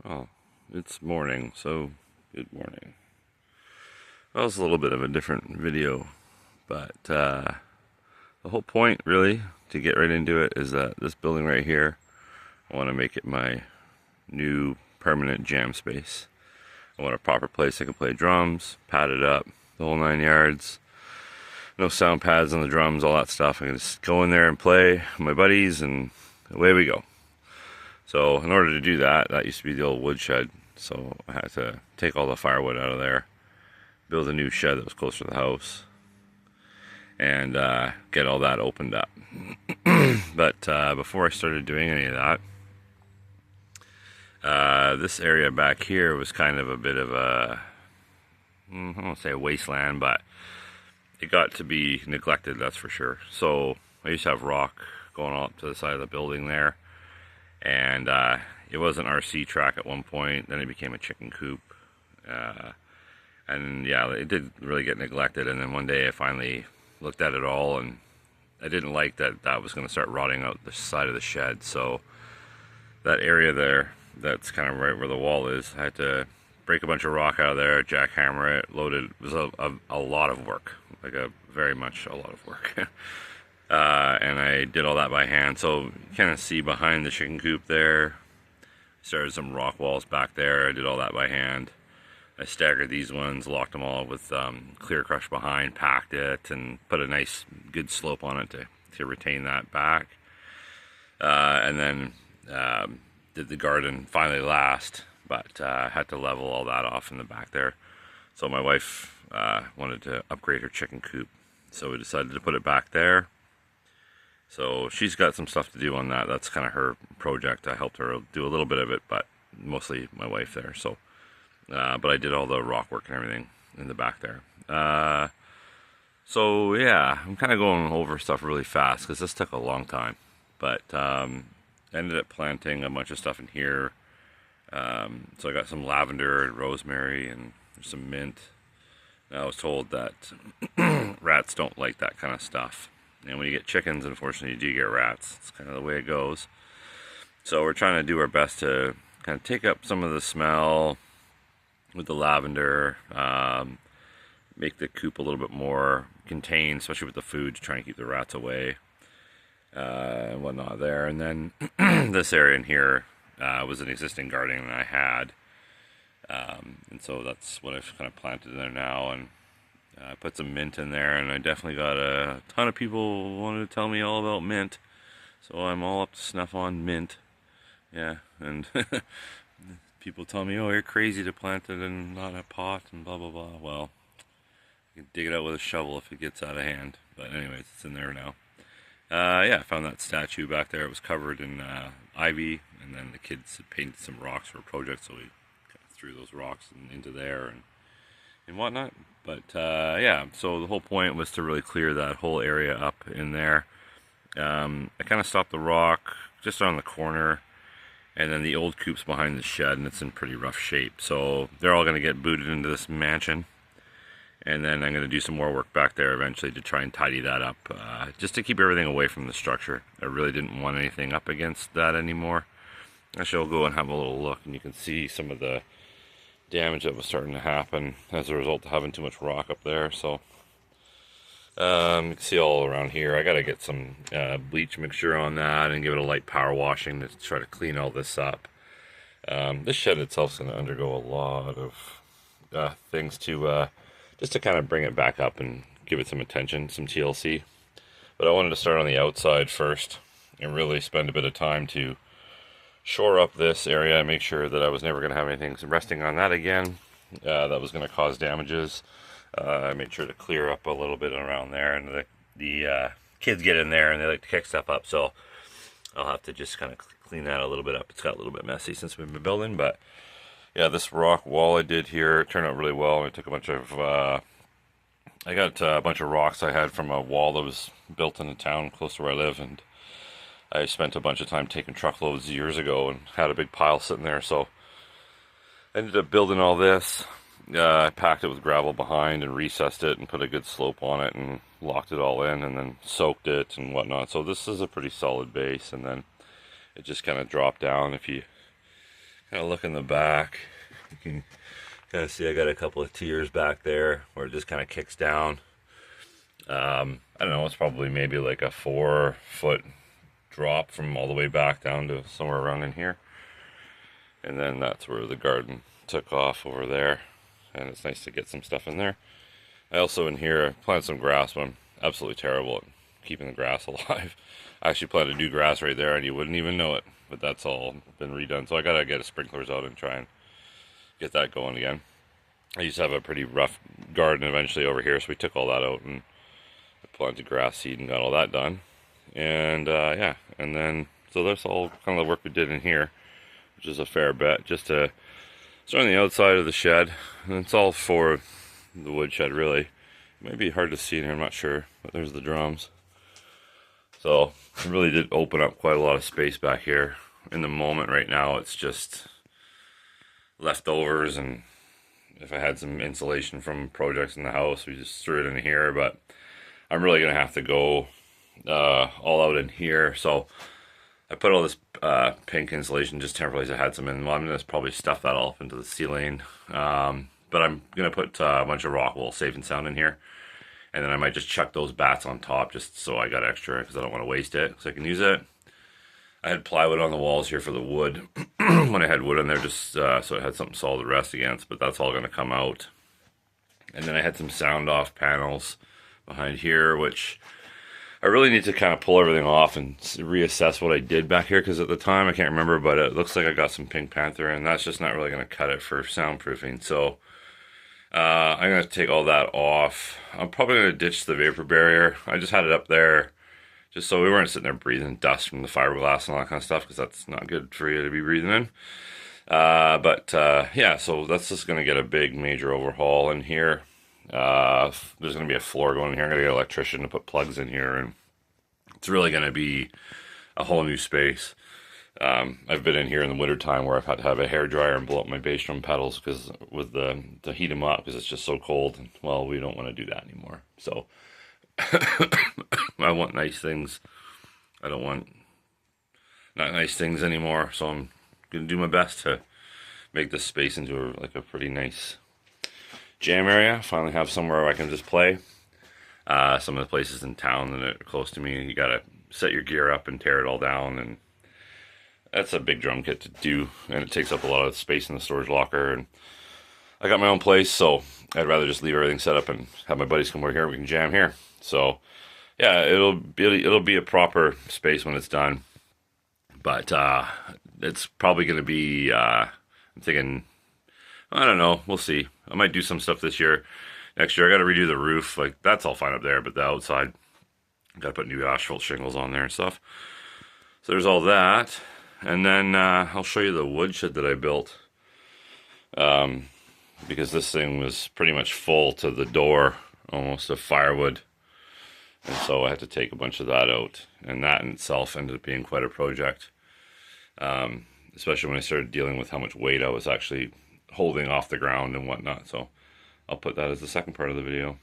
Oh, it's morning, so good morning. Well, it's a little bit of a different video, but the whole point, really, to get right into it, is that this building right here, I want to make it my new permanent jam space. I want a proper place I can play drums, pad it up, the whole 9 yards. No sound pads on the drums, all that stuff. I can just go in there and play with my buddies, and away we go. So in order to do that, that used to be the old woodshed. So I had to take all the firewood out of there, build a new shed that was closer to the house, and get all that opened up. But before I started doing any of that, this area back here was kind of a bit of a, I won't say a wasteland, but it got to be neglected, that's for sure. So I used to have rock going up to the side of the building there, and it was an RC track at one point. Then it became a chicken coop, and yeah, it did really get neglected. And then one day I finally looked at it all, and I didn't like that was going to start rotting out the side of the shed. So that area there, that's kind of right where the wall is, I had to break a bunch of rock out of there, jackhammer it, load it. It was a lot of work, like very much a lot of work. And I did all that by hand. So you kind of see behind the chicken coop there, started some rock walls back there. I did all that by hand. I staggered these ones, locked them all with clear crush behind, packed it, and put a nice good slope on it to retain that back. And then did the garden finally last, but had to level all that off in the back there. So my wife wanted to upgrade her chicken coop, so we decided to put it back there. So she's got some stuff to do on that. That's kind of her project. I helped her do a little bit of it, but mostly my wife there. So, but I did all the rock work and everything in the back there. So yeah, I'm kind of going over stuff really fast because this took a long time. But ended up planting a bunch of stuff in here. So I got some lavender and rosemary and some mint. And I was told that rats don't like that kind of stuff. And when you get chickens, unfortunately, you do get rats. It's kind of the way it goes. So we're trying to do our best to kind of take up some of the smell with the lavender, make the coop a little bit more contained, especially with the food, to try and keep the rats away and whatnot there. And then this area in here was an existing garden that I had. And so that's what I've kind of planted in there now. And I put some mint in there, and I definitely got a ton of people wanted to tell me all about mint. So I'm all up to snuff on mint. Yeah, and people tell me, oh, you're crazy to plant it in not a pot and blah, blah, blah. Well, you can dig it out with a shovel if it gets out of hand. But anyways, it's in there now. Yeah, I found that statue back there. It was covered in ivy, and then the kids had painted some rocks for a project, so we kind of threw those rocks into there and whatnot. But yeah, so the whole point was to really clear that whole area up in there. I kind of stopped the rock just on the corner, and then the old coop's behind the shed, and it's in pretty rough shape. So they're all going to get booted into this mansion, and then I'm going to do some more work back there eventually to try and tidy that up, just to keep everything away from the structure. I really didn't want anything up against that anymore. Actually, I'll go and have a little look, and you can see some of the damage that was starting to happen as a result of having too much rock up there. So you can see all around here. I got to get some bleach mixture on that and give it a light power washing to try to clean all this up. This shed itself is going to undergo a lot of things to just to kind of bring it back up and give it some attention, some TLC. But I wanted to start on the outside first and really spend a bit of time to shore up this area and make sure that I was never going to have anything resting on that again that was going to cause damages. I made sure to clear up a little bit around there, and the kids get in there and they like to kick stuff up, so I'll have to just kind of clean that a little bit up. It's got a little bit messy since we've been building, but yeah, this rock wall I did here turned out really well. I took a bunch of I got a bunch of rocks I had from a wall that was built in a town close to where I live, and I spent a bunch of time taking truckloads years ago and had a big pile sitting there. So I ended up building all this. I packed it with gravel behind and recessed it and put a good slope on it and locked it all in and then soaked it and whatnot. So this is a pretty solid base, and then it just kind of dropped down. If you Kind of look in the back. You can kind of see I got a couple of tiers back there where it just kind of kicks down. I don't know, it's probably maybe like a 4-foot drop from all the way back down to somewhere around in here. And then that's where the garden took off over there. And it's nice to get some stuff in there. I also in here planted some grass, but I'm absolutely terrible at keeping the grass alive. I actually planted new grass right there and you wouldn't even know it. But that's all been redone. So I gotta get sprinklers out and try and get that going again. I used to have a pretty rough garden eventually over here, so we took all that out and planted grass seed and got all that done. And yeah, and then so that's all kind of the work we did in here, which is a fair bit, just to start on the outside of the shed. And it's all for the wood shed, really. It might be hard to see in here, I'm not sure, but there's the drums. So it really did open up quite a lot of space back here. In the moment right now, it's just leftovers, and if I had some insulation from projects in the house, we just threw it in here. But I'm really gonna have to go all out in here. So I put all this pink insulation just temporarily. I had some in. Well, I'm gonna probably stuff that all up into the ceiling. But I'm gonna put a bunch of rock wool safe and sound in here, and then I might just chuck those bats on top just so I got extra because I don't want to waste it, so I can use it. I had plywood on the walls here for the wood when I had wood in there, just so I had something solid to rest against. But that's all gonna come out. And then I had some sound off panels behind here, which I really need to kind of pull everything off and reassess what I did back here, because at the time I can't remember, but it looks like I got some Pink Panther, and that's just not really going to cut it for soundproofing. So I'm going to take all that off. I'm probably going to ditch the vapor barrier. I just had it up there just so we weren't sitting there breathing dust from the fiberglass and all that kind of stuff, because that's not good for you to be breathing in. But yeah, so that's just going to get a big major overhaul in here. There's going to be a floor going in here. I'm going to get an electrician to put plugs in here, and it's really going to be a whole new space. I've been in here in the winter time where I've had to have a hair dryer and blow up my bass drum pedals because with to heat them up, because it's just so cold. And, well, we don't want to do that anymore. So I want nice things. I don't want not nice things anymore. So I'm going to do my best to make this space into a pretty nice jam area. Finally have somewhere where I can just play. Some of the places in town that are close to me, you gotta set your gear up and tear it all down, and that's a big drum kit to do, and it takes up a lot of space in the storage locker. And I got my own place, so I'd rather just leave everything set up and have my buddies come over here and we can jam here. So yeah, it'll be a proper space when it's done, but it's probably gonna be I'm thinking, I don't know, we'll see. I might do some stuff this year. Next year I gotta redo the roof. Like, that's all fine up there, but the outside, gotta put new asphalt shingles on there and stuff. So there's all that. And then I'll show you the wood shed that I built. Because this thing was pretty much full to the door, almost, of firewood. And so I had to take a bunch of that out. And that in itself ended up being quite a project. Especially when I started dealing with how much weight I was actually holding off the ground and whatnot. So I'll put that as the second part of the video.